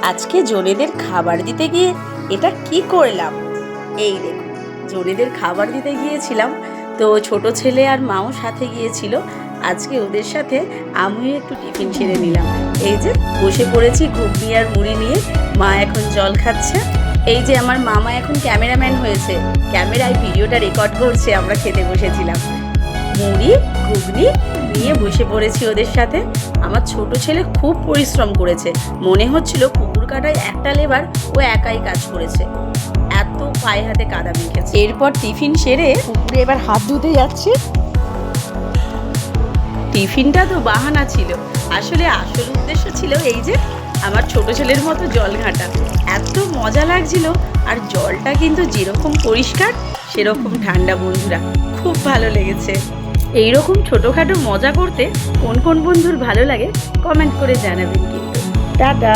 আজকে জোনেদের খাবার দিতে গিয়ে এটা কি করলাম, এই দেখুন জোনেদের খাবার দিতে গিয়েছিলাম, তো ছোট ছেলে আর মাও সাথে গিয়েছিল। আজকে ওদের সাথে আমিও একটু টিফিন সেরে নিলাম। এই যে বসে পড়েছি ঘুগনি আর মুড়ি নিয়ে, মা এখন জল খাচ্ছে। এই যে আমার মামা এখন ক্যামেরাম্যান হয়েছে, ক্যামেরায় ভিডিওটা রেকর্ড করছে। আমরা খেতে বসেছিলাম, মুড়ি ঘুগনি নিয়ে বসে পড়েছি ওদের সাথে। আমার ছোট ছেলে খুব পরিশ্রম করেছে, মনে হচ্ছিল কুকুর কাটায় একটা লেবার ও একাই কাজ করেছে, এত পায়ে হাতে কাদা মেখেছে। এরপর টিফিন সেরে কুকুরে এবার হাত ধুতে যাচ্ছি। টিফিনটা তো বাহানা ছিল, আসলে আসল উদ্দেশ্য ছিল এই যে আমার ছোট ছেলের মতো জল ঘাঁটা। এত মজা লাগছিল, আর জলটা কিন্তু যেরকম পরিষ্কার সেরকম ঠান্ডা। বন্ধুরা খুব ভালো লেগেছে। এইরকম ছোটোখাটো মজা করতে কোন কোন বন্ধুর ভালো লাগে কমেন্ট করে জানাবেন কিন্তু। টাটা।